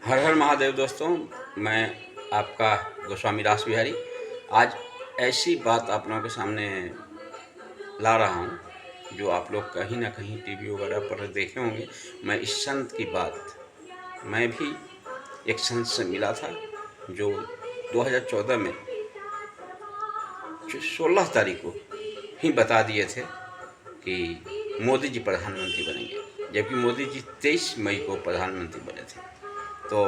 हर हर महादेव दोस्तों, मैं आपका गोस्वामी रास बिहारी आज ऐसी बात आप लोगों के सामने ला रहा हूँ जो आप लोग कहीं ना कहीं टीवी वगैरह पर देखे होंगे। मैं इस संत की बात, मैं भी एक संत से मिला था जो 2014 में 16 तारीख को ही बता दिए थे कि मोदी जी प्रधानमंत्री बनेंगे, जबकि मोदी जी 23 मई को प्रधानमंत्री बने थे। तो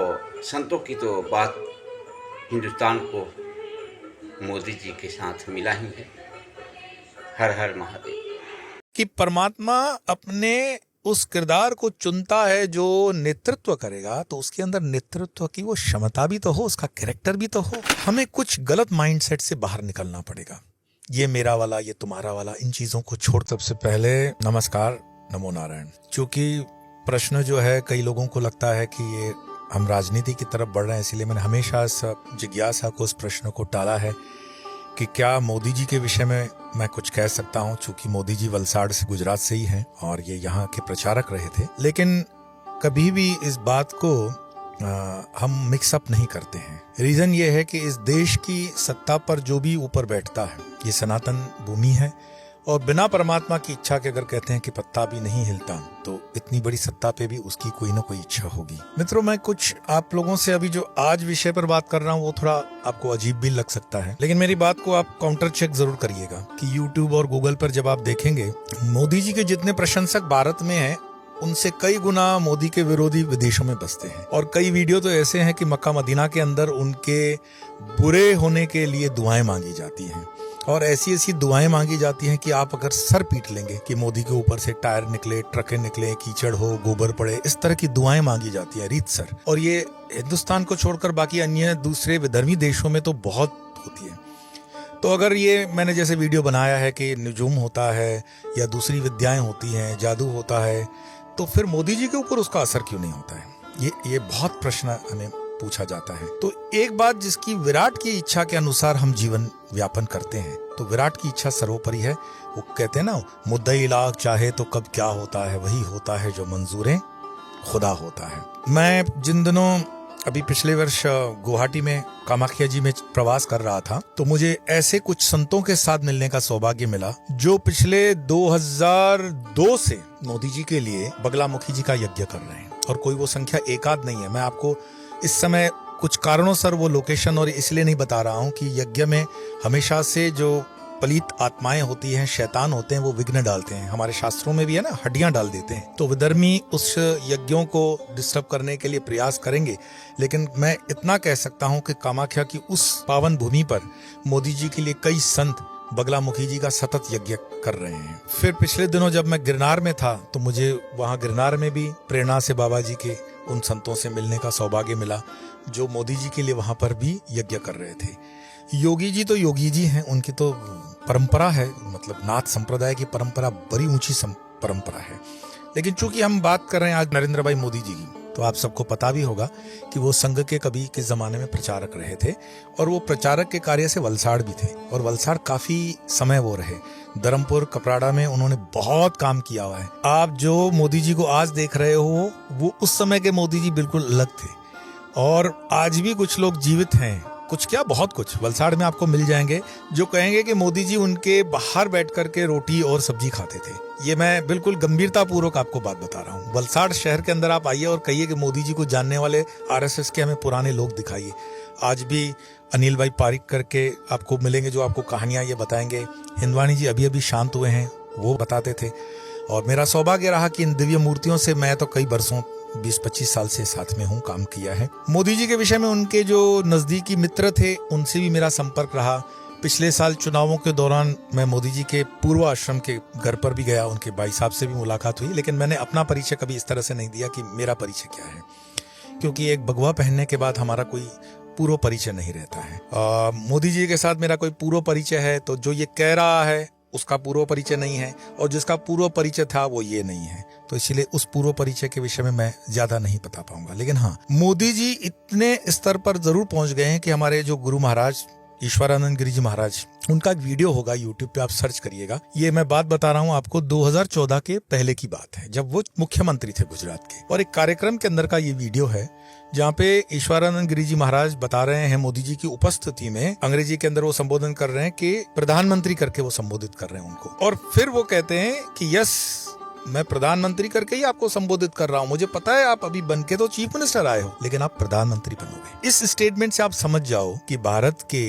संतों की तो बात हिंदुस्तान को मोदी जी के साथ मिला ही है। हर हर महादेव। कि परमात्मा अपने उस किरदार को चुनता है जो नेतृत्व करेगा, तो उसके अंदर नेतृत्व की वो क्षमता भी तो हो, उसका कैरेक्टर भी तो हो। हमें कुछ गलत माइंडसेट से बाहर निकलना पड़ेगा। ये मेरा वाला, ये तुम्हारा वाला, इन चीजों को छोड़। सबसे पहले नमस्कार, नमो नारायण। क्योंकि प्रश्न जो है, कई लोगों को लगता है कि ये हम राजनीति की तरफ बढ़ रहे हैं, इसलिए मैंने हमेशा इस जिज्ञासा को, उस प्रश्न को टाला है कि क्या मोदी जी के विषय में मैं कुछ कह सकता हूं, चूंकि मोदी जी वलसाड़ से, गुजरात से ही हैं और ये यहाँ के प्रचारक रहे थे। लेकिन कभी भी इस बात को हम मिक्सअप नहीं करते हैं। रीजन ये है कि इस देश की सत्ता पर जो भी ऊपर बैठता है, ये सनातन भूमि है, और बिना परमात्मा की इच्छा के अगर कहते हैं कि पत्ता भी नहीं हिलता, तो इतनी बड़ी सत्ता पे भी उसकी कोई ना कोई इच्छा होगी। मित्रों, मैं कुछ आप लोगों से अभी जो आज विषय पर बात कर रहा हूँ वो थोड़ा आपको अजीब भी लग सकता है, लेकिन मेरी बात को आप काउंटर चेक जरूर करिएगा कि यूट्यूब और गूगल पर जब आप देखेंगे, मोदी जी के जितने प्रशंसक भारत में हैं, उनसे कई गुना मोदी के विरोधी विदेशों में बसते हैं। और कई वीडियो तो ऐसे हैं कि मक्का मदीना के अंदर उनके बुरे होने के लिए दुआएं मांगी जाती हैं, और ऐसी ऐसी दुआएं मांगी जाती हैं कि आप अगर सर पीट लेंगे कि मोदी के ऊपर से टायर निकले, ट्रकें निकले, कीचड़ हो, गोबर पड़े, इस तरह की दुआएं मांगी जाती है रीतसर। और ये हिंदुस्तान को छोड़कर बाकी अन्य दूसरे विधर्मी देशों में तो बहुत होती है। तो अगर ये मैंने जैसे वीडियो बनाया है कि निजूम होता है या दूसरी विद्याएं होती हैं, जादू होता है, तो फिर मोदी जी के ऊपर उसका असर क्यों नहीं होता है? ये बहुत प्रश्न हमें पूछा जाता है। तो एक बात, जिसकी विराट की इच्छा के अनुसार हम जीवन व्यापन करते हैं, तो विराट की इच्छा सर्वोपरि है। वो कहते हैं ना, मुद्दई लाख चाहे तो कब क्या होता है, वही होता है जो मंजूरें खुदा होता है। मैं जिन दिनों अभी पिछले वर्ष गुवाहाटी में कामाख्या जी में प्रवास कर रहा था, तो मुझे ऐसे कुछ संतों के साथ मिलने का सौभाग्य मिला जो पिछले 2002 से मोदी जी के लिए बगलामुखी जी का यज्ञ कर रहे हैं। और कोई वो संख्या एकाध नहीं है। मैं आपको इस समय कुछ कारणों से वो लोकेशन और इसलिए नहीं बता रहा हूं कि यज्ञ में हमेशा से जो पलीत आत्माएं होती हैं, शैतान होते हैं, वो विघ्न डालते हैं। हमारे शास्त्रों में भी है ना, हड्डियां डाल देते हैं। तो विधर्मी उस यज्ञों को डिस्टर्ब करने के लिए प्रयास करेंगे। लेकिन मैं इतना कह सकता हूं कि कामाख्या की उस पावन भूमि पर मोदी जी के लिए कई संत बगलामुखी जी का सतत यज्ञ कर रहे हैं। फिर पिछले दिनों जब मैं गिरनार में था, तो मुझे वहां गिरनार में भी प्रेरणा से बाबा जी के उन संतों से मिलने का सौभाग्य मिला जो मोदी जी के लिए वहां पर भी यज्ञ कर रहे थे। योगी जी तो योगी जी हैं, उनकी तो परंपरा है, मतलब नाथ संप्रदाय की परंपरा बड़ी ऊंची परंपरा है। लेकिन चूंकि हम बात कर रहे हैं आज नरेंद्र भाई मोदी जी की, तो आप सबको पता भी होगा कि वो संघ के कभी के जमाने में प्रचारक रहे थे, और वो प्रचारक के कार्य से वलसाड़ भी थे, और वलसाड़ काफी समय वो रहे। धर्मपुर, कपराड़ा में उन्होंने बहुत काम किया हुआ है। आप जो मोदी जी को आज देख रहे हो, वो उस समय के मोदी जी बिल्कुल अलग थे। और आज भी कुछ लोग जीवित हैं, कुछ क्या बहुत कुछ वलसाड़ में आपको मिल जाएंगे, जो कहेंगे कि मोदी जी उनके बाहर बैठ करके रोटी और सब्जी खाते थे। ये मैं बिल्कुल गंभीरता पूर्वक आपको बात बता रहा हूँ। वलसाड़ शहर के अंदर आप आइए और कहिए कि मोदी जी को जानने वाले आरएसएस के हमें पुराने लोग दिखाइए। आज भी अनिल भाई पारिक करके आपको मिलेंगे जो आपको कहानियां ये बताएंगे। हिंदवानी जी अभी अभी शांत हुए हैं, वो बताते थे। और मेरा सौभाग्य रहा कि इन दिव्य मूर्तियों से मैं तो कई बरसों 20-25 साल से साथ में हूँ, काम किया है। मोदी जी के विषय में उनके जो नजदीकी मित्र थे, उनसे भी मेरा संपर्क रहा। पिछले साल चुनावों के दौरान मैं मोदी जी के पूर्व आश्रम के घर पर भी गया, उनके भाई साहब से भी मुलाकात हुई। लेकिन मैंने अपना परिचय कभी इस तरह से नहीं दिया कि मेरा परिचय क्या है, क्योंकि एक भगवा पहनने के बाद हमारा कोई पूर्व परिचय नहीं रहता है। मोदी जी के साथ मेरा कोई पूर्व परिचय है, तो जो ये कह रहा है उसका पूर्व परिचय नहीं है, और जिसका पूर्व परिचय था वो ये नहीं है। तो इसीलिए उस पूर्व परिचय के विषय में मैं ज्यादा नहीं बता पाऊंगा। लेकिन हाँ, मोदी जी इतने स्तर पर जरूर पहुंच गए हैं कि हमारे जो गुरु महाराज ईश्वरानंद गिरी जी महाराज, उनका एक वीडियो होगा यूट्यूब पे, आप सर्च करिएगा। ये मैं बात बता रहा हूँ आपको 2014 के पहले की बात है, जब वो मुख्यमंत्री थे गुजरात के, और एक कार्यक्रम के अंदर का ये वीडियो है जहाँ पे ईश्वरानंद गिरी जी महाराज बता रहे हैं मोदी जी की उपस्थिति में, अंग्रेजी के अंदर वो संबोधन कर रहे हैं कि प्रधानमंत्री करके वो संबोधित कर रहे हैं उनको, और फिर वो कहते हैं कि यस, मैं प्रधानमंत्री करके ही आपको संबोधित कर रहा हूं, मुझे पता है आप अभी बन के तो चीफ मिनिस्टर आए हो, लेकिन आप प्रधानमंत्री बनोगे। इस स्टेटमेंट से आप समझ जाओ कि भारत के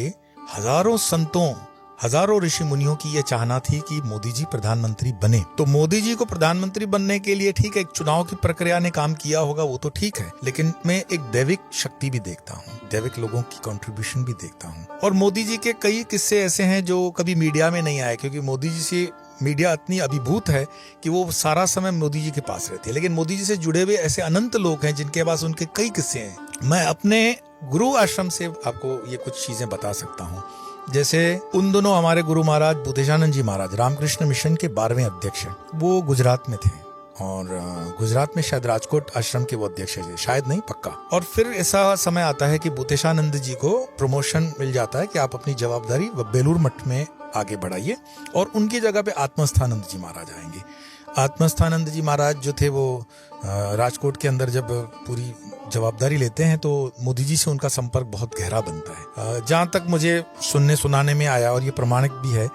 हजारों संतों, हजारों ऋषि मुनियों की यह चाहना थी कि मोदी जी प्रधानमंत्री बने। तो मोदी जी को प्रधानमंत्री बनने के लिए ठीक है, एक चुनाव की प्रक्रिया ने काम किया होगा, वो तो ठीक है, लेकिन मैं एक दैविक शक्ति भी देखता हूँ, दैविक लोगों की कंट्रीब्यूशन भी देखता हूँ। और मोदी जी के कई किस्से ऐसे हैं जो कभी मीडिया में नहीं आए, क्योंकि मोदी जी से मीडिया इतनी अभिभूत है कि वो सारा समय मोदी जी के पास रहती है, लेकिन मोदी जी से जुड़े हुए ऐसे अनंत लोग हैं जिनके पास उनके कई किस्से हैं। मैं अपने गुरु आश्रम से आपको ये कुछ चीजें बता सकता हूँ। जैसे उन दोनों हमारे गुरु महाराज बुद्धेशानंद जी महाराज रामकृष्ण मिशन के 12वें अध्यक्ष हैं, वो गुजरात में थे, और गुजरात में शायद राजकोट आश्रम के वो अध्यक्ष थे, शायद नहीं, पक्का। और फिर ऐसा समय आता है कि बुद्धेशानंद जी को प्रमोशन मिल जाता है कि आप अपनी जवाबदारी बेलूर मठ में आगे बढ़ाइए, और उनकी जगह पे आत्मस्थानंद जी महाराज आएंगे। आत्मस्थानंद जी महाराज जो थे वो राजकोट के अंदर जब पूरी जवाबदारी लेते हैं तो मोदी जी से उनका संपर्क बहुत गहरा बनता है। जहाँ तक मुझे सुनाने में आया, और ये प्रमाणिक भी है,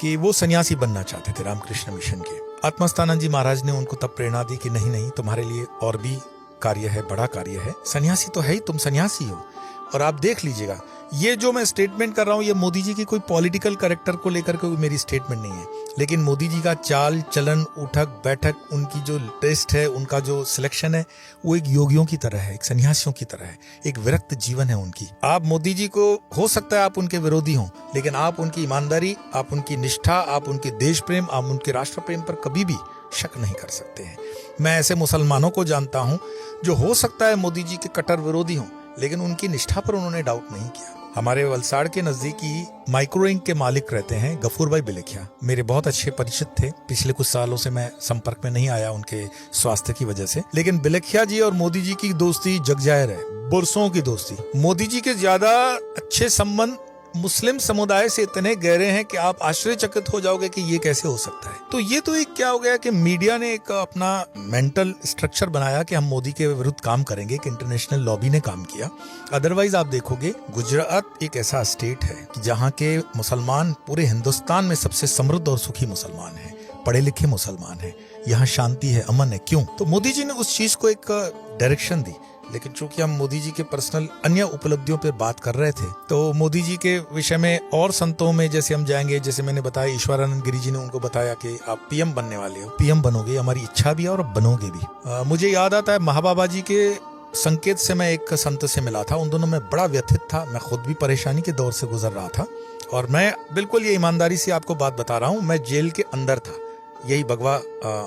कि वो सन्यासी बनना चाहते थे रामकृष्ण मिशन के। आत्मस्थानंद जी महाराज ने उनको तब प्रेरणा दी कि नहीं नहीं, तुम्हारे लिए और भी कार्य है, बड़ा कार्य है, सन्यासी तो है ही, तुम सन्यासी हो। और आप देख लीजिएगा, ये जो मैं स्टेटमेंट कर रहा हूँ, ये मोदी जी की कोई पॉलिटिकल कैरेक्टर को लेकर के मेरी स्टेटमेंट नहीं है, लेकिन मोदी जी का चाल चलन, उठक बैठक, उनकी जो टेस्ट है, उनका जो सिलेक्शन है, वो एक योगियों की तरह है, एक सन्यासियों की तरह है, एक विरक्त जीवन है उनकी। आप मोदी जी को, हो सकता है आप उनके विरोधी हों, लेकिन आप उनकी ईमानदारी, आप उनकी निष्ठा, आप उनके देश प्रेम, आप उनके राष्ट्र प्रेम पर कभी भी शक नहीं कर सकते हैं। मैं ऐसे मुसलमानों को जानता हूं जो हो सकता है मोदी जी के कट्टर विरोधी हों, लेकिन उनकी निष्ठा पर उन्होंने डाउट नहीं किया। हमारे वलसाड़ के नजदीकी माइक्रोइंक के मालिक रहते हैं गफूर भाई बिलेखिया, मेरे बहुत अच्छे परिचित थे। पिछले कुछ सालों से मैं संपर्क में नहीं आया उनके स्वास्थ्य की वजह से, लेकिन बिलेखिया जी और मोदी जी की दोस्ती जगजाहिर है, बरसों की दोस्ती। मोदी जी के ज्यादा अच्छे संबंध मुस्लिम समुदाय से इतने गहरे हैं कि आप आश्चर्यचकित हो जाओगे कि ये कैसे हो सकता है। तो ये तो एक क्या हो गया कि मीडिया ने एक अपना मेंटल स्ट्रक्चर बनाया कि हम मोदी के विरुद्ध काम करेंगे, कि इंटरनेशनल लॉबी ने काम किया। अदरवाइज आप देखोगे गुजरात एक ऐसा स्टेट है कि जहाँ के मुसलमान पूरे हिंदुस्तान में सबसे समृद्ध और सुखी मुसलमान है, पढ़े लिखे मुसलमान है, यहाँ शांति है, अमन है। क्यों? तो मोदी जी ने उस चीज को एक डायरेक्शन दी। लेकिन चूंकि हम मोदी जी के पर्सनल अन्य उपलब्धियों पर बात कर रहे थे, तो मोदी जी के विषय में और संतों में जैसे हम जाएंगे, जैसे मैंने बताया ईश्वरानंद गिरी जी ने उनको बताया कि आप पीएम बनने वाले हो, पीएम बनोगे, हमारी इच्छा भी है और अब बनोगे भी। मुझे याद आता है महाबाबा जी के संकेत से मैं एक संत से मिला था, उन दोनों में बड़ा व्यथित था, मैं खुद भी परेशानी के दौर से गुजर रहा था, और मैं बिल्कुल ये ईमानदारी से आपको बात बता रहा हूँ, मैं जेल के अंदर था। यही भगवा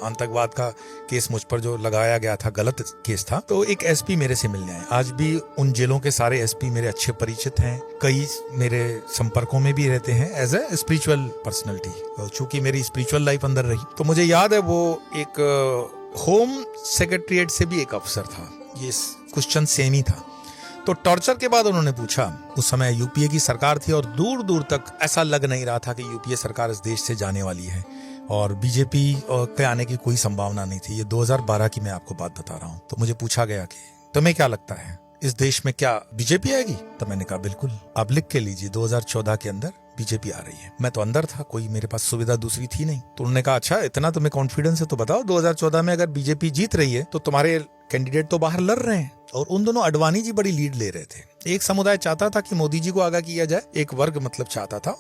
आतंकवाद का केस मुझ पर जो लगाया गया था, गलत केस था। तो एक एसपी मेरे से मिलने आए। आज भी उन जेलों के सारे एसपी मेरे अच्छे परिचित हैं, कई मेरे संपर्कों में भी रहते हैं एज ए स्पिरिचुअल पर्सनैलिटी। चूंकि मेरी स्पिरिचुअल लाइफ अंदर रही, तो मुझे याद है वो एक होम सेक्रेटरिएट से भी एक अफसर था, ये क्वेश्चन सेम ही था। तो टॉर्चर के बाद उन्होंने पूछा, उस समय यूपीए की सरकार थी और दूर दूर तक ऐसा लग नहीं रहा था कि यूपीए सरकार इस देश से जाने वाली है, और बीजेपी के आने की कोई संभावना नहीं थी। ये 2012 की मैं आपको बात बता रहा हूँ। तो मुझे पूछा गया कि तुम्हें क्या लगता है, इस देश में क्या बीजेपी आएगी? तो मैंने कहा बिल्कुल, आप लिख के लीजिए 2014 के अंदर बीजेपी आ रही है। मैं तो अंदर था, कोई मेरे पास सुविधा दूसरी थी नहीं। तो उन्होंने कहा अच्छा, इतना तुम्हें कॉन्फिडेंस है तो बताओ 2014 में अगर बीजेपी जीत रही है तो तुम्हारे कैंडिडेट तो बाहर लड़ रहे हैं। और उन दोनों अडवाणी जी बड़ी लीड ले रहे थे। एक समुदाय चाहता था कि मोदी जी को आगा किया जाए, एक वर्ग मतलब चाहता था,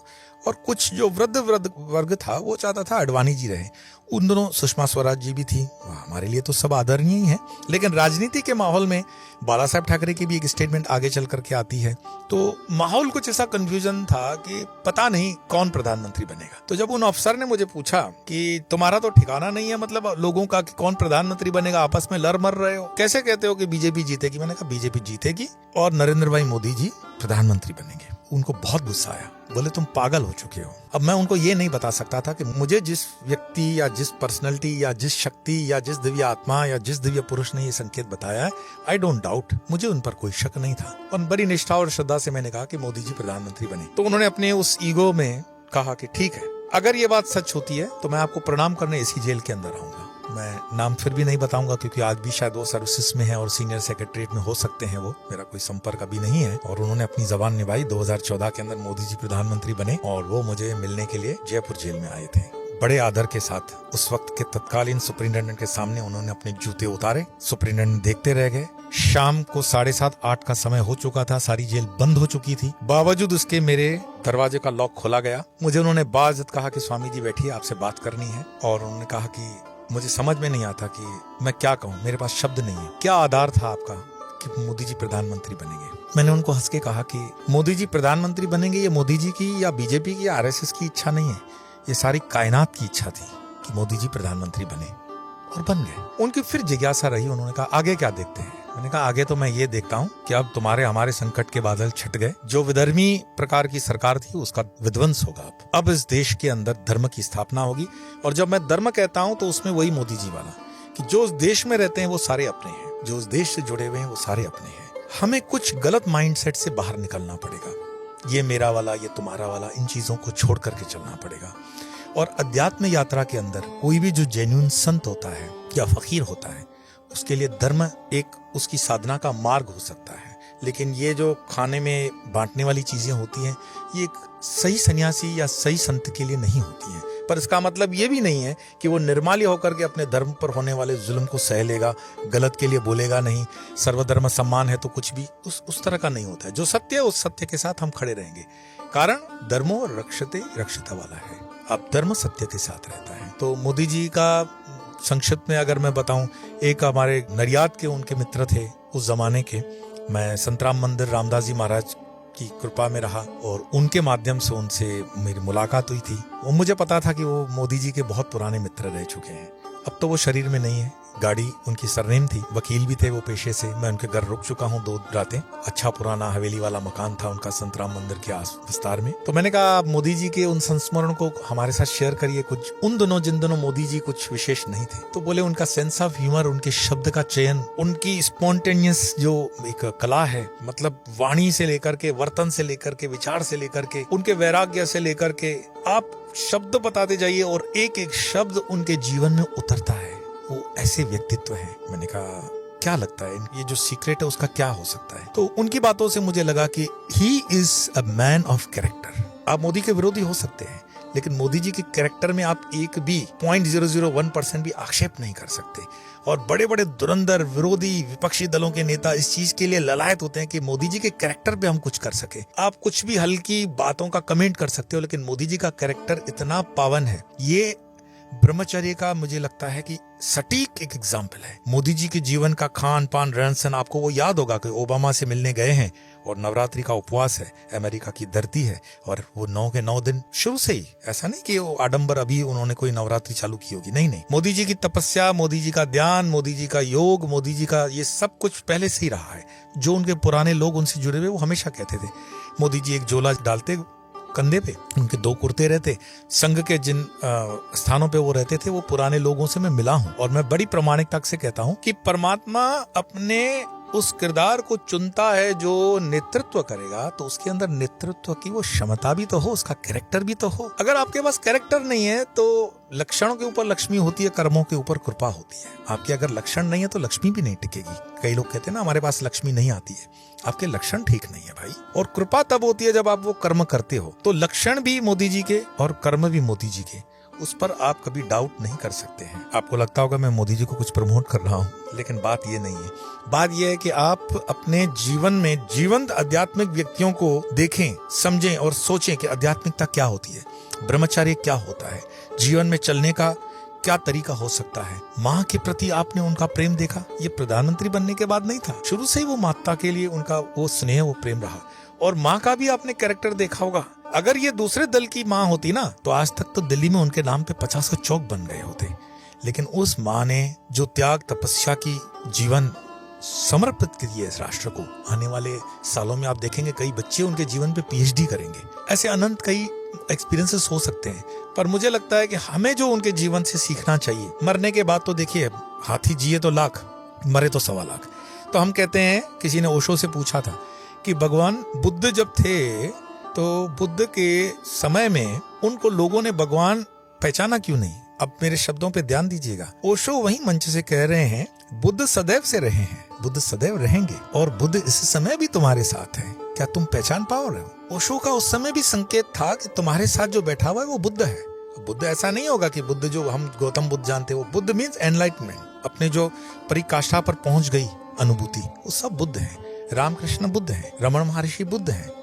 और कुछ जो वृद्ध वर्ग था वो चाहता था अडवाणी जी रहे। उन दोनों सुषमा स्वराज जी भी थी, हमारे लिए तो सब आदरणीय ही है। लेकिन राजनीति के माहौल में बाला साहब ठाकरे की भी एक स्टेटमेंट आगे चल करके आती है, तो माहौल कुछ ऐसा कंफ्यूजन था कि पता नहीं कौन प्रधानमंत्री बनेगा। तो जब उन अफसर ने मुझे पूछा कि तुम्हारा तो ठिकाना नहीं है मतलब लोगों का कि कौन प्रधानमंत्री बनेगा, आपस में लड़ मर रहे हो, कैसे कहते हो कि बीजेपी जीतेगी? मैंने कहा बीजेपी जीतेगी और नरेंद्र नरेंद्र भाई मोदी जी प्रधानमंत्री बनेंगे। उनको बहुत गुस्सा आया, बोले तुम पागल हो चुके हो। अब मैं उनको ये नहीं बता सकता था कि मुझे जिस व्यक्ति या जिस पर्सनैलिटी या जिस शक्ति या जिस दिव्य आत्मा या जिस दिव्य पुरुष ने ये संकेत बताया है, आई डोंट डाउट, मुझे उन पर कोई शक नहीं था। और बड़ी निष्ठा और श्रद्धा से मैंने कहा कि मोदी जी प्रधानमंत्री बने। तो उन्होंने अपने उस ईगो में कहा कि ठीक है, अगर ये बात सच होती है तो मैं आपको प्रणाम करने इसी जेल के अंदर आऊंगा। मैं नाम फिर भी नहीं बताऊंगा क्योंकि आज भी शायद वो सर्विसेज में है और सीनियर सेक्रेटरीट में हो सकते हैं, वो मेरा कोई संपर्क अभी नहीं है। और उन्होंने अपनी जबान निभाई। 2014 के अंदर मोदी जी प्रधानमंत्री बने और वो मुझे मिलने के लिए जयपुर जेल में आए थे। बड़े आदर के साथ उस वक्त के तत्कालीन सुपरिटेंडेंट के सामने उन्होंने अपने जूते उतारे। सुपरिटेंडेंट देखते रह गए। शाम को 7:30-8 का समय हो चुका था, सारी जेल बंद हो चुकी थी। बावजूद उसके मेरे दरवाजे का लॉक खोला गया। मुझे उन्होंने बाइज्जत कहा कि स्वामी जी बैठिए, आपसे बात करनी है। और उन्होंने कहा कि मुझे समझ में नहीं आता कि मैं क्या कहूँ, मेरे पास शब्द नहीं है। क्या आधार था आपका कि मोदी जी प्रधानमंत्री बनेंगे? मैंने उनको हंस के कहा कि मोदी जी प्रधानमंत्री बनेंगे ये मोदी जी की या बीजेपी की या आरएसएस की इच्छा नहीं है, ये सारी कायनात की इच्छा थी कि मोदी जी प्रधानमंत्री बने, और बन गए। उनकी फिर जिज्ञासा रही। उन्होंने कहा आगे क्या देखते हैं? मैंने कहा आगे तो मैं ये देखता हूँ कि अब तुम्हारे हमारे संकट के बादल छट गए। जो विधर्मी प्रकार की सरकार थी उसका विध्वंस होगा। अब इस देश के अंदर धर्म की स्थापना होगी। और जब मैं धर्म कहता हूँ तो उसमें वही मोदी जी वाला कि जो उस देश में रहते हैं वो सारे अपने हैं, जो उस देश से जुड़े हुए हैं वो सारे अपने हैं। हमें कुछ गलत माइंडसेट से बाहर निकलना पड़ेगा। ये मेरा वाला, ये तुम्हारा वाला, इन चीजों को छोड़ करके चलना पड़ेगा। और अध्यात्म यात्रा के अंदर कोई भी जो जेन्युइन संत होता है या फकीर होता है, उसके लिए धर्म एक उसकी साधना का मार्ग हो सकता है। लेकिन ये जो खाने में बांटने वाली चीजें होती हैं, ये एक सही सन्यासी या सही संत के लिए नहीं होती हैं। पर इसका मतलब ये भी नहीं है कि वो निर्माल्य होकर के अपने धर्म पर होने वाले जुल्म को सह लेगा, गलत के लिए बोलेगा नहीं। सर्वधर्म सम्मान है तो कुछ भी उस तरह का नहीं होता है। जो सत्य है उस सत्य के साथ हम खड़े रहेंगे। कारण धर्मो रक्षते रक्षिता वाला है। अब धर्म सत्य के साथ रहता है। तो मोदी जी का संक्षिप्त में अगर मैं बताऊं, एक हमारे नरियाद के उनके मित्र थे उस जमाने के। मैं संतराम मंदिर रामदास जी महाराज की कृपा में रहा और उनके माध्यम से उनसे मेरी मुलाकात हुई थी। वो मुझे पता था कि वो मोदी जी के बहुत पुराने मित्र रह चुके हैं। अब तो वो शरीर में नहीं है। गाड़ी उनकी सरनेम थी, वकील भी थे वो पेशे से। मैं उनके घर रुक चुका हूँ 2 रातें। अच्छा पुराना हवेली वाला मकान था उनका संतराम मंदिर के आस विस्तार में। तो मैंने कहा आप मोदी जी के उन संस्मरण को हमारे साथ शेयर करिए कुछ। उन दिनों जिन दिनों मोदी जी कुछ विशेष नहीं थे। तो बोले उनका सेंस ऑफ ह्यूमर, उनके शब्द का चयन, उनकी स्पॉन्टेनियस जो एक कला है, मतलब वाणी से लेकर के, वर्तन से लेकर के, विचार से लेकर के, उनके वैराग्य से लेकर के, आप शब्द बताते जाइए और एक एक शब्द उनके जीवन में उतरता है। वो ऐसे व्यक्तित्व है। मैंने कहा क्या लगता है ये जो सीक्रेट है उसका क्या हो सकता है? तो उनकी बातों से मुझे लगा कि he is a man of character. आप मोदी के विरोधी हो सकते हैं, लेकिन मोदी जी के कैरेक्टर में आप एक भी 0.001% भी आक्षेप नहीं कर सकते। और बड़े बड़े धुरंधर विरोधी विपक्षी दलों के नेता इस चीज के लिए ललायत होते हैं कि मोदी जी के कैरेक्टर पे हम कुछ कर सके। आप कुछ भी हल्की बातों का कमेंट कर सकते हो, लेकिन मोदी जी का कैरेक्टर इतना पावन है। ये ब्रह्मचर्य का मुझे लगता है कि सटीक एक एग्जाम्पल है। मोदी जी के जीवन का खान पान रहन सहन, आपको वो याद होगा कि ओबामा से मिलने गए हैं और नवरात्रि का उपवास है, अमेरिका की धरती है, और वो 9 के 9 दिन शुरू से ही, ऐसा नहीं कि वो आडंबर अभी उन्होंने कोई नवरात्रि चालू की होगी, नहीं। मोदी जी की तपस्या, मोदी जी का ध्यान, मोदी जी का योग, मोदी जी का ये सब कुछ पहले से ही रहा है। जो उनके पुराने लोग उनसे जुड़े हुए वो हमेशा कहते थे, मोदी जी एक झोला डालते कंधे पे, उनके 2 कुर्ते रहते। संघ के जिन स्थानों पे वो रहते थे वो पुराने लोगों से मैं मिला हूँ, और मैं बड़ी प्रामाणिकता से कहता हूँ कि परमात्मा अपने उस किरदार को चुनता है जो नेतृत्व करेगा, तो उसके अंदर नेतृत्व की वो क्षमता भी तो हो, उसका कैरेक्टर भी तो हो। अगर आपके पास कैरेक्टर नहीं है तो लक्षणों के ऊपर लक्ष्मी होती है, कर्मों के ऊपर कृपा होती है। आपके अगर लक्षण नहीं है तो लक्ष्मी भी नहीं टिकेगी। कई लोग कहते हैं ना हमारे पास लक्ष्मी नहीं आती है, आपके लक्षण ठीक नहीं है भाई। और कृपा तब होती है जब आप वो कर्म करते हो। तो लक्षण भी मोदी जी के और कर्म भी मोदी जी के, उस पर आप कभी डाउट नहीं कर सकते हैं। आपको लगता होगा मैं मोदी जी को कुछ प्रमोट कर रहा हूँ, लेकिन बात ये नहीं है। बात यह है कि आप अपने जीवन में जीवंत आध्यात्मिक व्यक्तियों को देखें, समझें और सोचें कि आध्यात्मिकता क्या होती है, ब्रह्मचर्य क्या होता है, जीवन में चलने का क्या तरीका हो सकता है। माँ के प्रति आपने उनका प्रेम देखा, ये प्रधानमंत्री बनने के बाद नहीं था। शुरू से ही वो माता के लिए उनका वो स्नेह, वो प्रेम रहा। और माँ का भी आपने कैरेक्टर देखा होगा। अगर ये दूसरे दल की माँ होती ना तो आज तक तो दिल्ली में उनके नाम पे 50 चौक बन गए होते। लेकिन उस माँ ने जो त्याग तपस्या की जीवन समर्पित किए इस राष्ट्र को। आने वाले सालों में आप देखेंगे कई बच्चे उनके जीवन पे पीएचडी करेंगे। ऐसे अनंत कई एक्सपीरियंसेस हो सकते हैं, पर मुझे लगता है कि हमें जो उनके जीवन से सीखना चाहिए, मरने के बाद तो देखिए हाथी जिए तो लाख, मरे तो 1.25 लाख। तो हम कहते हैं, किसी ने ओशो से पूछा था कि भगवान बुद्ध जब थे तो बुद्ध के समय में उनको लोगों ने भगवान पहचाना क्यों नहीं? अब मेरे शब्दों पे ध्यान दीजिएगा। ओशो वही मंच से कह रहे हैं, बुद्ध सदैव से रहे हैं, बुद्ध सदैव रहेंगे, और बुद्ध इस समय भी तुम्हारे साथ है, क्या तुम पहचान पाओ रहे हो? ओशो का उस समय भी संकेत था कि तुम्हारे साथ जो बैठा हुआ है वो बुद्ध है। बुद्ध ऐसा नहीं होगा कि बुद्ध जो हम गौतम बुद्ध जानते हैं, वो बुद्ध मीन्स एनलाइटमेंट, अपने जो परिकाष्ठा पर पहुंच गई अनुभूति, वो सब बुद्ध है। रामकृष्ण बुद्ध है, रमण महर्षि बुद्ध है।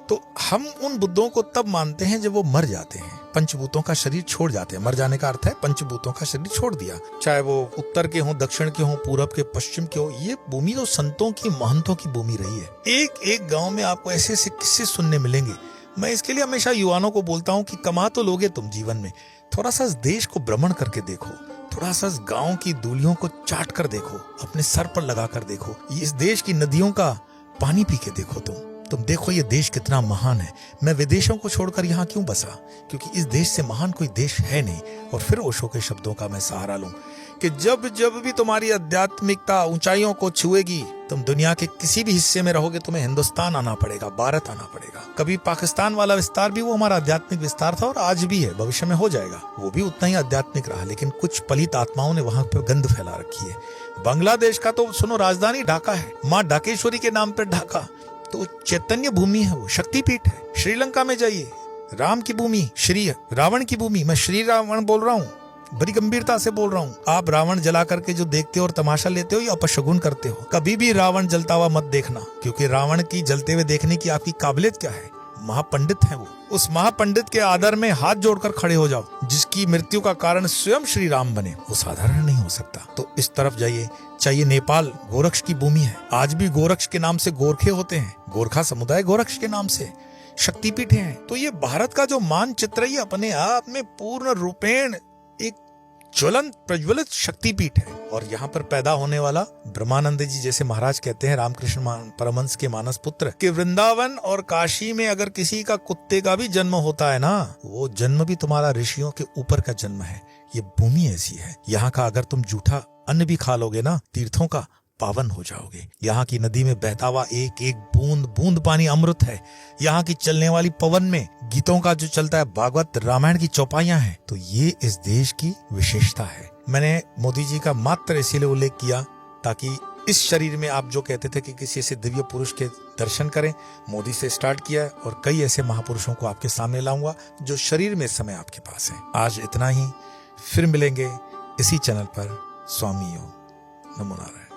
तो हम उन बुद्धों को तब मानते हैं जब वो मर जाते हैं, पंचभूतों का शरीर छोड़ जाते हैं। मर जाने का अर्थ है पंचभूतों का शरीर छोड़ दिया, चाहे वो उत्तर के हों, दक्षिण के हों, पूरब के, पश्चिम के हों। ये भूमि तो संतों की, महंतों की भूमि रही है। एक एक गांव में आपको ऐसे ऐसे किस्से सुनने मिलेंगे। मैं इसके लिए हमेशा युवाओं को बोलता हूँ कि कमा तो लोगे तुम जीवन में, थोड़ा सा इस देश को भ्रमण करके देखो, थोड़ा सा इस गाँव की धूलियों को चाट कर देखो, अपने सर पर लगा कर देखो, इस देश की नदियों का पानी पी के देखो। तुम देखो ये देश कितना महान है। मैं विदेशों को छोड़कर यहाँ क्यों बसा? क्योंकि इस देश से महान कोई देश है नहीं। और फिर ओशो के शब्दों का मैं सहारा लूं कि जब जब भी तुम्हारी आध्यात्मिकता ऊंचाइयों को छुएगी, तुम दुनिया के किसी भी हिस्से में रहोगे, तुम्हें हिंदुस्तान आना पड़ेगा, भारत आना पड़ेगा। कभी पाकिस्तान वाला विस्तार भी वो हमारा आध्यात्मिक विस्तार था और आज भी है, भविष्य में हो जाएगा, वो भी उतना ही आध्यात्मिक रहा। लेकिन कुछ पलित आत्माओं ने वहां पर गंध फैला रखी है। बांग्लादेश का तो सुनो राजधानी ढाका है, माँ ढाकेश्वरी के नाम पर ढाका, तो चैतन्य भूमि है, वो शक्तिपीठ है। श्रीलंका में जाइए, राम की भूमि, श्री रावण की भूमि। मैं श्री रावण बोल रहा हूँ, बड़ी गंभीरता से बोल रहा हूँ। आप रावण जला करके जो देखते हो और तमाशा लेते हो, ये अपशगुन करते हो। कभी भी रावण जलता हुआ मत देखना, क्योंकि रावण की जलते हुए देखने की आपकी काबिलियत क्या है? महापंडित है वो। उस महापंडित के आदर में हाथ जोड़कर खड़े हो जाओ, जिसकी मृत्यु का कारण स्वयं श्री राम बने, वो साधारण नहीं हो सकता। तो इस तरफ जाइए, चाहिए नेपाल, गोरक्ष की भूमि है। आज भी गोरक्ष के नाम से गोरखे होते हैं, गोरखा समुदाय गोरक्ष के नाम से शक्तिपीठ हैं। तो ये भारत का जो मानचित्र है, अपने आप में पूर्ण रूपेण एक ज्वलंत प्रज्वलित शक्तिपीठ है। और यहाँ पर पैदा होने वाला ब्रह्मानंद जी जैसे महाराज कहते हैं, रामकृष्ण परमहंस के मानस पुत्र, कि वृंदावन और काशी में अगर किसी का कुत्ते का भी जन्म होता है ना, वो जन्म भी तुम्हारा ऋषियों के ऊपर का जन्म है। ये भूमि ऐसी है, यहाँ का अगर तुम जूठा अन्न भी खा लोगे ना, तीर्थों का पावन हो जाओगे। यहाँ की नदी में बहता हुआ एक एक बूंद बूंद पानी अमृत है। यहाँ की चलने वाली पवन में गीतों का जो चलता है, भागवत रामायण की चौपाइयां हैं। तो ये इस देश की विशेषता है। मैंने मोदी जी का मात्र इसीलिए उल्लेख किया ताकि इस शरीर में आप जो कहते थे कि किसी ऐसे दिव्य पुरुष के दर्शन करें, मोदी से स्टार्ट किया है और कई ऐसे महापुरुषों को आपके सामने लाऊंगा जो शरीर में इस समय आपके पास है। आज इतना ही, फिर मिलेंगे इसी चैनल पर। स्वामी नमो नारायण।